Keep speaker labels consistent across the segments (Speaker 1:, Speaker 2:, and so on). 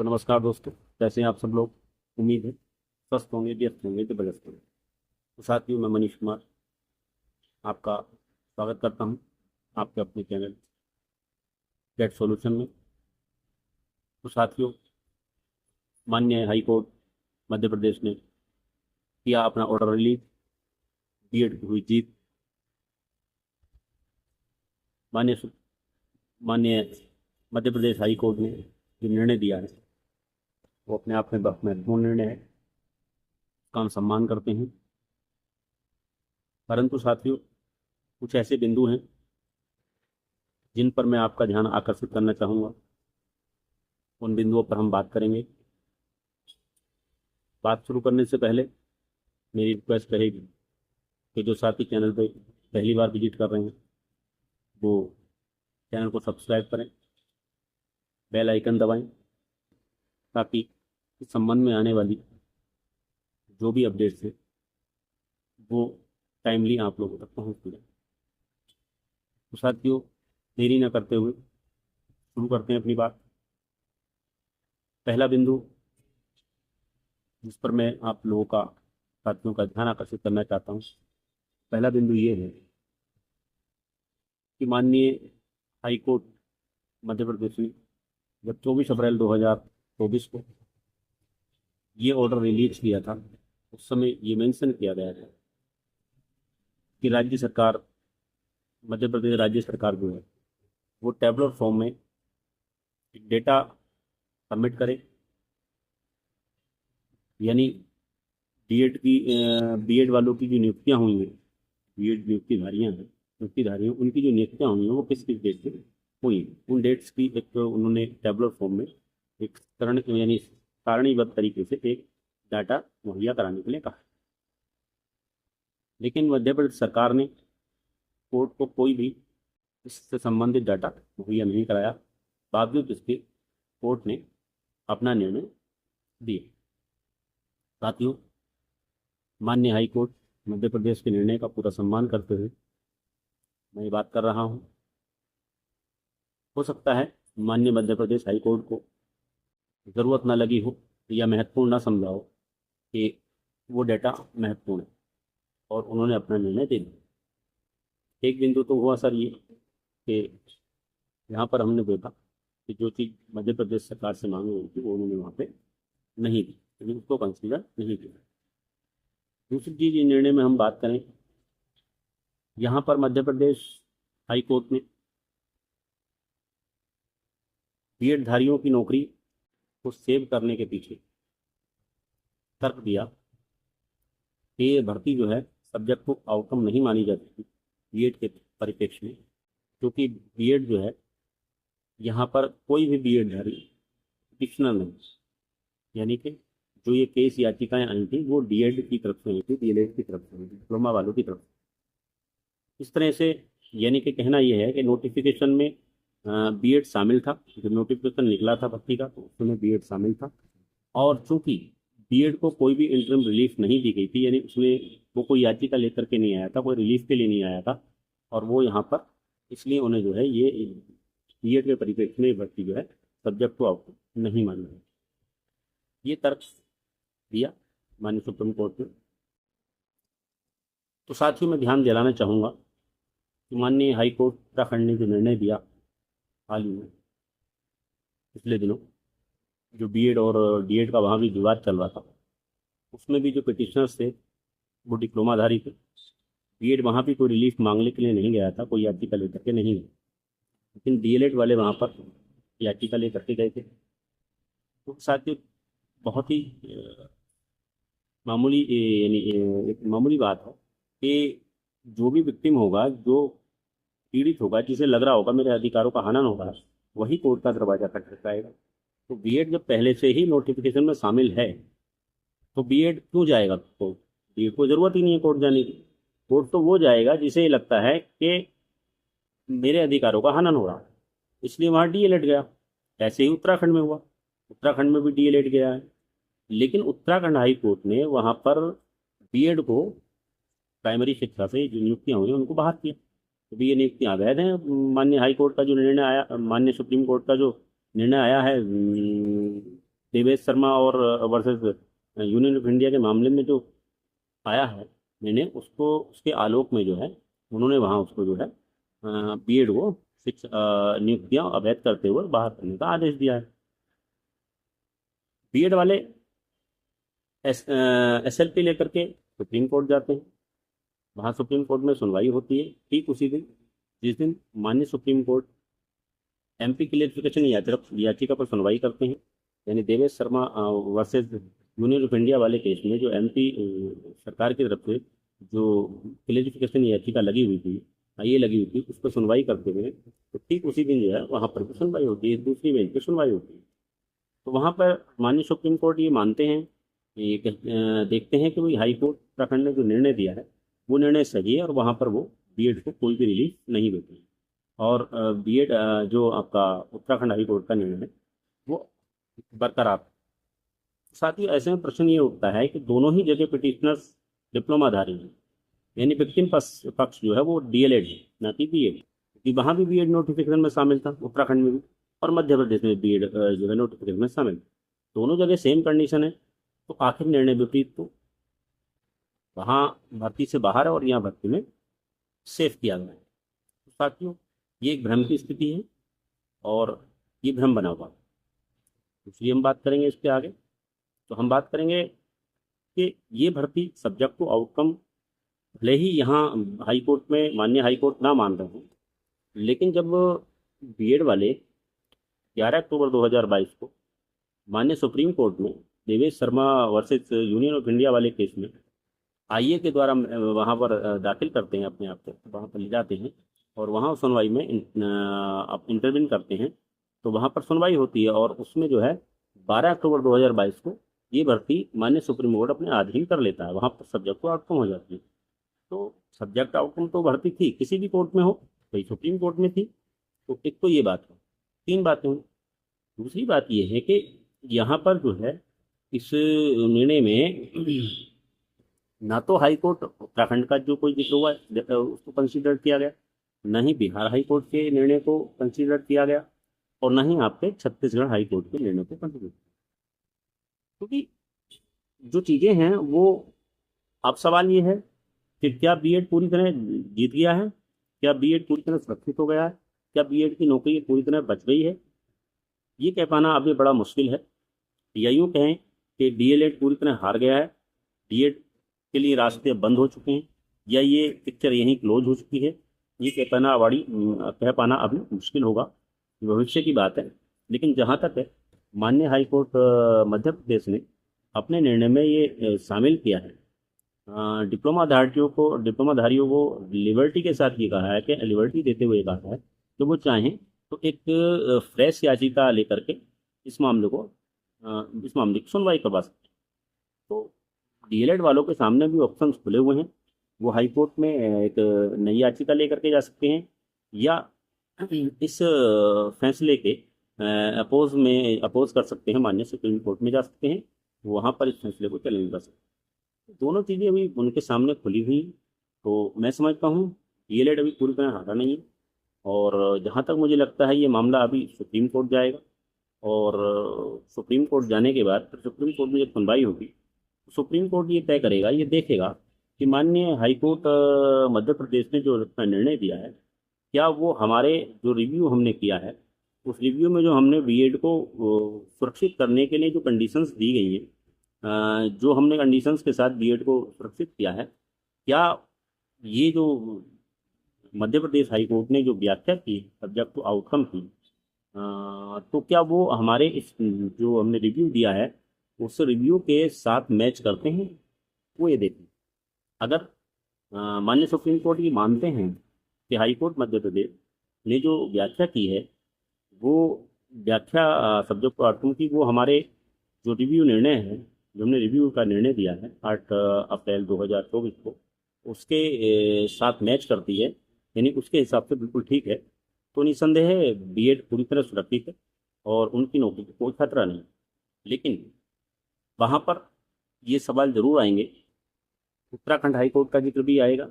Speaker 1: तो नमस्कार दोस्तों। कैसे हैं आप सब लोग। उम्मीद है स्वस्थ होंगे, व्यस्त होंगे, जबरदस्त होंगे। तो साथियों, मैं मनीष कुमार आपका स्वागत करता हूं आपके अपने चैनल गेट सॉल्यूशन में। तो साथियों, माननीय हाई कोर्ट मध्य प्रदेश ने किया अपना ऑर्डर रिलीज। बीएड की हुई जीत। माननीय माननीय मध्य प्रदेश हाई कोर्ट ने जो निर्णय दिया है वो अपने आप में बहुत महत्वपूर्ण निर्णय है। उसका हम सम्मान करते हैं। परंतु साथियों, कुछ ऐसे बिंदु हैं जिन पर मैं आपका ध्यान आकर्षित करना चाहूँगा। उन बिंदुओं पर हम बात करेंगे। बात शुरू करने से पहले मेरी रिक्वेस्ट रहेगी कि जो साथी चैनल पे पहली बार विजिट कर रहे हैं वो चैनल को सब्सक्राइब करें, बेल आइकन दबाएं, ताकि इस संबंध में आने वाली जो भी अपडेट्स है वो टाइमली आप लोगों तक पहुंच जाए। तो साथियों, देरी न करते हुए शुरू करते हैं अपनी बात। पहला बिंदु जिस पर मैं आप लोगों का, साथियों का ध्यान आकर्षित करना चाहता हूँ, पहला बिंदु ये है कि माननीय हाई कोर्ट मध्य प्रदेश ने जब 24 अप्रैल 2024 को ये ऑर्डर रिलीज किया था, उस समय ये मेंशन किया गया था कि राज्य सरकार, मध्य प्रदेश राज्य सरकार जो है वो टैबलर फॉर्म में एक डेटा सबमिट करे। यानी बीएड की बीएड वालों की जो नियुक्तियां हुई हैं, बीएड नियुक्तिधारियां उनकी जो नियुक्तियां हुई हैं वो किस किस डेट से हुई हैं, उन डेट्स की एक उन्होंने टैबलर फॉर्म में एक यानी सारणीबद्ध तरीके से एक डाटा मुहैया कराने के लिए कहा। लेकिन मध्य प्रदेश सरकार ने कोर्ट को कोई भी इससे संबंधित डाटा मुहैया नहीं कराया। बावजूद इसके कोर्ट ने अपना निर्णय दिया। साथियों, माननीय हाई कोर्ट मध्य प्रदेश के निर्णय का पूरा सम्मान करते हुए मैं ये बात कर रहा हूँ। हो सकता है माननीय मध्य प्रदेश हाई कोर्ट को ज़रूरत ना लगी हो या महत्वपूर्ण ना समझा हो कि वो डाटा महत्वपूर्ण है, और उन्होंने अपना निर्णय दे दिया। एक बिंदु तो हुआ सर ये कि यहाँ पर हमने देखा कि जो चीज़ मध्य प्रदेश सरकार से मांगी गई थी वो उन्होंने वहाँ पे नहीं दी, लेकिन उसको कंसीडर नहीं किया। दूसरी चीज़, ये निर्णय में हम बात करें, यहाँ पर मध्य प्रदेश हाई कोर्ट ने बीएड धारियों की नौकरी को सेव करने के पीछे तर्क दिया कि ये भर्ती जो है सब्जेक्ट को आउटकम नहीं मानी जाती बीएड के परिप्रेक्ष्य में, क्योंकि बीएड जो है यहाँ पर कोई भी बीएड धारी पिटिशनर नहीं, यानी कि जो ये केस याचिकाएं आई थी वो डीएड की तरफ से हुई थी, डीएलएड की तरफ से हुई थी, डिप्लोमा वालों की तरफ से। इस तरह से यानी कि कहना यह है कि नोटिफिकेशन में बीएड शामिल था। जब नोटिफिकेशन निकला था भर्ती का तो उसमें बीएड शामिल था, और चूंकि बीएड को कोई भी इंटरम रिलीफ नहीं दी गई थी, यानी उसमें वो कोई याचिका लेकर के नहीं आया था, कोई रिलीफ के लिए नहीं आया था, और वो यहाँ पर इसलिए उन्हें जो है ये बीएड के परिप्रेक्ष्य में भर्ती जो है सब्जेक्ट को आउटकम नहीं माना है। ये तर्क दिया माननीय सुप्रीम कोर्ट ने। तो साथियों, मैं ध्यान दिलाना चाहूँगा कि माननीय हाई कोर्ट उत्तराखंड ने जो निर्णय दिया हाल ही में पिछले दिनों, जो बीएड और डीएड का वहाँ भी विवाद चल रहा था, उसमें भी जो पिटिशनर्स थे वो डिप्लोमाधारी थे। बीएड वहाँ भी कोई रिलीफ मांगने के लिए नहीं गया था, कोई याचिका लेकर के नहीं गया, लेकिन डीएलएड वाले वहाँ पर याचिका लेकर के गए थे। तो साथियों, बहुत ही मामूली यानी एक मामूली बात है कि जो भी विक्टिम होगा, जो पीड़ित होगा, जिसे लग रहा होगा मेरे अधिकारों का हनन होगा, वही कोर्ट का दरवाजा खटखटाएगा। तो बीएड जब पहले से ही नोटिफिकेशन में शामिल है तो बीएड क्यों जाएगा कोर्ट। बीएड को जरूरत ही नहीं है कोर्ट जाने की। कोर्ट तो वो जाएगा जिसे लगता है कि मेरे अधिकारों का हनन हो रहा है, इसलिए वहाँ डीएलएड गया। ऐसे ही उत्तराखंड में हुआ, उत्तराखंड में भी डीएलएड गया है, लेकिन उत्तराखंड हाई कोर्ट ने वहाँ पर बीएड को प्राइमरी शिक्षा से जो नियुक्तियाँ हुई उनको बहाल किया। तो भी ये नियुक्तियाँ अवैध हैं। माननीय हाई कोर्ट का जो निर्णय आया, माननीय सुप्रीम कोर्ट का जो निर्णय आया है देवेश शर्मा और वर्सेस यूनियन ऑफ इंडिया के मामले में जो आया है मैंने उसको, उसके आलोक में जो है उन्होंने वहाँ उसको जो है बीएड को नियुक्तियां अवैध करते हुए बाहर करने का आदेश दिया है। बीएड वाले एसएलपी लेकर के सुप्रीम कोर्ट जाते हैं। वहाँ सुप्रीम कोर्ट में सुनवाई होती है ठीक उसी दिन जिस दिन माननीय सुप्रीम कोर्ट एमपी क्लियरिफिकेशन याचिका पर सुनवाई करते हैं। यानी Devesh Sharma versus union of India वाले केस में जो एमपी सरकार की तरफ से जो क्लियरिफिकेशन याचिका लगी हुई थी, ये लगी हुई थी, उस पर सुनवाई करते हुए तो ठीक उसी दिन जो है वहाँ पर भी सुनवाई होती है, दूसरी बेंच पर सुनवाई होती है। तो वहाँ पर माननीय सुप्रीम कोर्ट ये मानते हैं, ये देखते हैं कि भाई हाई कोर्ट उत्तराखंड ने जो निर्णय दिया है वो निर्णय सही है और वहाँ पर वो बीएड को कोई भी रिलीफ नहीं देती है। और बीएड जो आपका उत्तराखंड हाई कोर्ट का निर्णय है वो बरकरार है। साथ ही ऐसे में प्रश्न ये उठता है कि दोनों ही जगह पिटिशनर्स डिप्लोमाधारी हैं, यानी विक्टिम पक्ष जो है वो डीएलएड है ना कि बीएड, क्योंकि वहाँ भी बीएड नोटिफिकेशन में शामिल था उत्तराखंड में भी, और मध्य प्रदेश में बीएड जो है नोटिफिकेशन में शामिल था। दोनों जगह सेम कंडीशन है, तो आखिर निर्णय विपरीत तो वहाँ भर्ती से बाहर है और यहाँ भर्ती में सेफ किया गया है। तो साथियों ये एक भ्रम की स्थिति है और ये भ्रम बना हुआ है। इसलिए हम बात करेंगे इसके आगे। तो हम बात करेंगे कि ये भर्ती सब्जेक्ट टू आउटकम भले ही यहाँ हाई कोर्ट में माननीय हाई कोर्ट ना मान रहे हैं, लेकिन जब बीएड वाले 11 अक्टूबर 2022 को माननीय सुप्रीम कोर्ट में Devesh Sharma versus union of India वाले केस में आईए के द्वारा वहाँ पर दाखिल करते हैं अपने आप को, वहाँ पर ले जाते हैं और वहाँ सुनवाई में आप इंटरव्यून करते हैं, तो वहाँ पर सुनवाई होती है और उसमें जो है 12 अक्टूबर 2022 को ये भर्ती माननीय सुप्रीम कोर्ट अपने अधीन कर लेता है, वहाँ पर सब्जेक्ट आउटकम हो जाती है। तो सब्जेक्ट आउटकम तो भर्ती थी किसी भी कोर्ट में हो, भाई सुप्रीम कोर्ट में थी। तो एक तो ये बात है, तीन बातें हुई। दूसरी बात ये है कि यहाँ पर जो है इस निर्णय में ना तो हाई कोर्ट उत्तराखंड का जो कोई जिक्र हुआ है उसको कंसीडर किया गया, न ही बिहार हाई कोर्ट के निर्णय को कंसीडर किया गया, और न ही आपके छत्तीसगढ़ हाई कोर्ट के निर्णय को कंसीडर किया। क्योंकि जो चीज़ें हैं वो, अब सवाल ये है कि क्या बीएड पूरी तरह जीत गया है, क्या बीएड पूरी तरह सुरक्षित हो गया है, क्या बीएड की नौकरी पूरी तरह बच गई है, ये कह पाना अभी बड़ा मुश्किल है। या यूँ कहें कि डीएलएड पूरी तरह हार गया है, बीएड के लिए रास्ते बंद हो चुके हैं, या ये पिक्चर यहीं क्लोज हो चुकी है, ये कह पाना अभी मुश्किल होगा, भविष्य की बात है। लेकिन जहाँ तक है माननीय हाई कोर्ट मध्य प्रदेश ने अपने निर्णय में ये शामिल किया है, डिप्लोमाधारियों को लिबर्टी के साथ ये कहा है कि लिबर्टी देते हुए कहा है कि वो चाहें तो एक फ्रेश याचिका लेकर के इस मामले की सुनवाई करवा सकते हैं। तो डीएलएड वालों के सामने भी ऑप्शंस खुले हुए हैं, वो हाई कोर्ट में एक नई याचिका लेकर के जा सकते हैं, या इस फैसले के अपोज कर सकते हैं, माननीय सुप्रीम कोर्ट में जा सकते हैं, वहाँ पर इस फैसले को चैलेंज कर सकते हैं। दोनों चीज़ें अभी उनके सामने खुली हुई। तो मैं समझता हूँ डीएलएड अभी पूरी तरह हारा नहीं है, और जहाँ तक मुझे लगता है ये मामला अभी सुप्रीम कोर्ट जाएगा, और सुप्रीम कोर्ट जाने के बाद फिर सुप्रीम कोर्ट में जब सुनवाई होगी तो सुप्रीम कोर्ट ये तय करेगा, ये देखेगा कि माननीय हाई कोर्ट मध्य प्रदेश ने जो अपना निर्णय दिया है, क्या वो हमारे जो रिव्यू हमने किया है उस रिव्यू में जो हमने बीएड को सुरक्षित करने के लिए जो कंडीशंस दी गई हैं, जो हमने कंडीशंस के साथ बीएड को सुरक्षित किया है, क्या ये जो मध्य प्रदेश हाई कोर्ट ने जो व्याख्या की सब्जेक्ट टू आउटकम की, तो क्या वो हमारे इस जो हमने रिव्यू दिया है उस रिव्यू के साथ मैच करते हैं, वो ये देखें। अगर माननीय सुप्रीम कोर्ट ये मानते हैं कि हाई कोर्ट मध्य प्रदेश ने जो व्याख्या की है वो व्याख्या सब्जेक्ट टू आउटकम की, वो हमारे जो रिव्यू निर्णय है, जो हमने रिव्यू का निर्णय दिया है 8 अप्रैल 2024 को, उसके साथ मैच करती है, यानी उसके हिसाब से बिल्कुल ठीक है, तो निसंदेह बीएड पूरी तरह सुरक्षित है और उनकी नौकरी को कोई खतरा नहीं। लेकिन वहाँ पर ये सवाल जरूर आएंगे, उत्तराखंड हाई कोर्ट का जिक्र भी आएगा,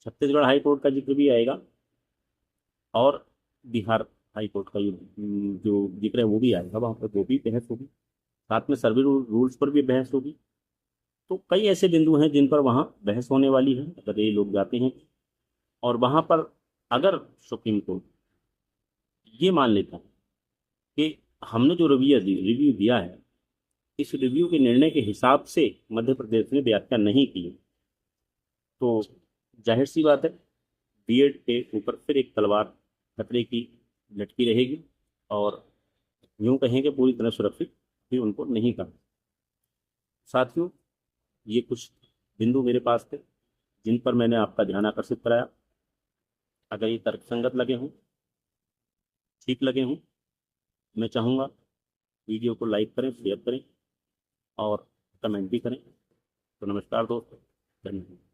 Speaker 1: छत्तीसगढ़ हाई कोर्ट का जिक्र भी आएगा, और बिहार हाई कोर्ट का जो जिक्र है वो भी आएगा वहाँ पर, वो भी बहस होगी। साथ में सर्वे रूल्स पर भी बहस होगी। तो कई ऐसे बिंदु हैं जिन पर वहाँ बहस होने वाली है अगर ये लोग जाते हैं। और वहाँ पर अगर सुप्रीम कोर्ट ये मान लेता है कि हमने जो रिव्यू दिया है, इस रिव्यू के निर्णय के हिसाब से मध्य प्रदेश ने व्याख्या नहीं की, तो जाहिर सी बात है बीएड के ऊपर फिर एक तलवार खतरे की लटकी रहेगी। और यूं कहें कि पूरी तरह सुरक्षित भी उनको नहीं कर। साथियों, ये कुछ बिंदु मेरे पास थे जिन पर मैंने आपका ध्यान आकर्षित कराया। अगर ये तर्कसंगत लगे हों, ठीक लगे हों, मैं चाहूँगा वीडियो को लाइक करें, शेयर करें और कमेंट भी करें। तो नमस्कार दोस्तों, धन्यवाद।